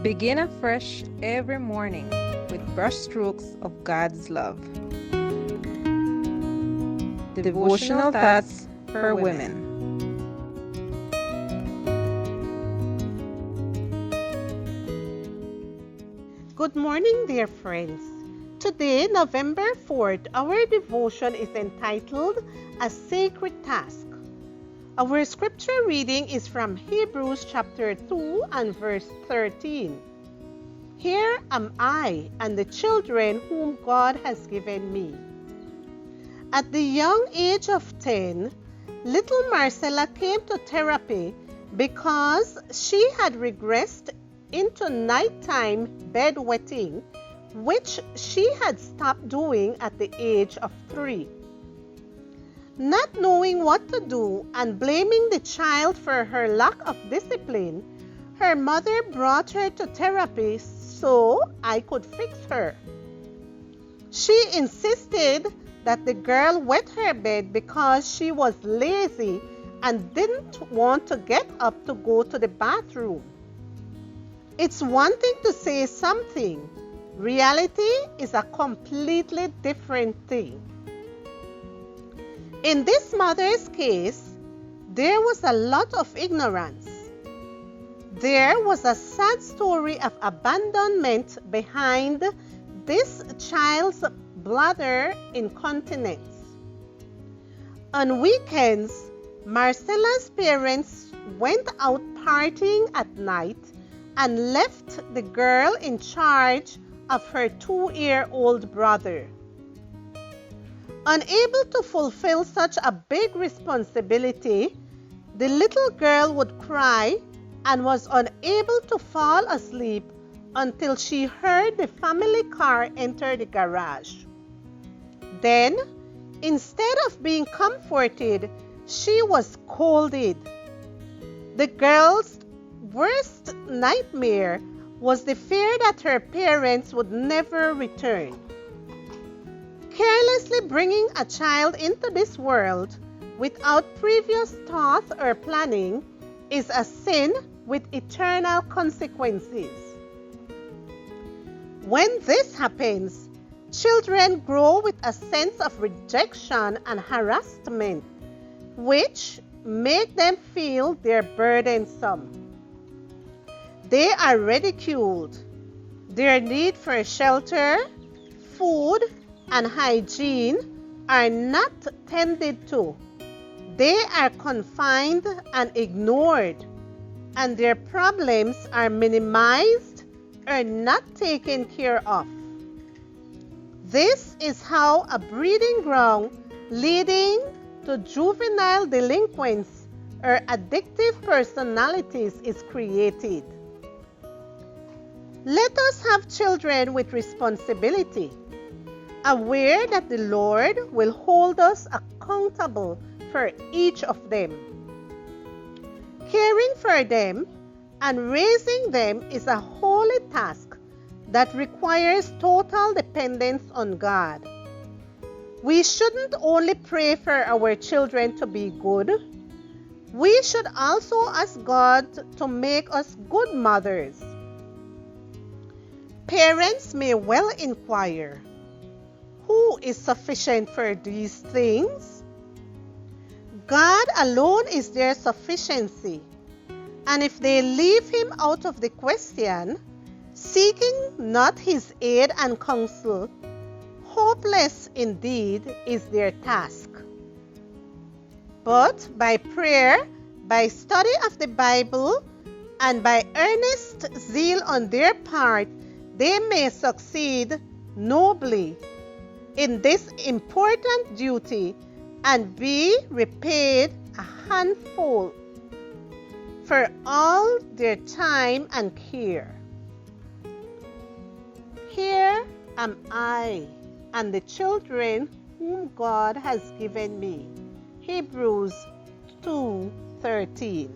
Begin afresh every morning with brushstrokes of God's love. Devotional thoughts for women. Good morning, dear friends. Today, November 4th, our devotion is entitled A Sacred Task. Our scripture reading is from Hebrews chapter 2 and verse 13. Here am I and the children whom God has given me. At the young age of 10, little Marcella came to therapy because she had regressed into nighttime bedwetting, which she had stopped doing at the age of 3. Not knowing what to do and blaming the child for her lack of discipline, her mother brought her to therapy so I could fix her. She insisted that the girl wet her bed because she was lazy and didn't want to get up to go to the bathroom. It's one thing to say something. Reality is a completely different thing. In this mother's case, there was a lot of ignorance. There was a sad story of abandonment behind this child's bladder incontinence. On weekends, Marcella's parents went out partying at night and left the girl in charge of her 2-year-old brother. Unable to fulfill such a big responsibility, the little girl would cry and was unable to fall asleep until she heard the family car enter the garage. Then, instead of being comforted, she was scolded. The girl's worst nightmare was the fear that her parents would never return. Carelessly bringing a child into this world without previous thought or planning is a sin with eternal consequences. When this happens, children grow with a sense of rejection and harassment, which make them feel they're burdensome. They are ridiculed. Their need for shelter, food, and hygiene are not tended to. They are confined and ignored, and their problems are minimized or not taken care of. This is how a breeding ground leading to juvenile delinquents or addictive personalities is created. Let us have children with responsibility, aware that the Lord will hold us accountable for each of them. Caring for them and raising them is a holy task that requires total dependence on God. We shouldn't only pray for our children to be good. We should also ask God to make us good mothers. Parents may well inquire, who is sufficient for these things? God alone is their sufficiency. And if they leave him out of the question, seeking not his aid and counsel, hopeless indeed is their task. But by prayer, by study of the Bible, and by earnest zeal on their part, they may succeed nobly in this important duty and be repaid a handful for all their time and care. Here am I and the children whom God has given me. Hebrews 2:13.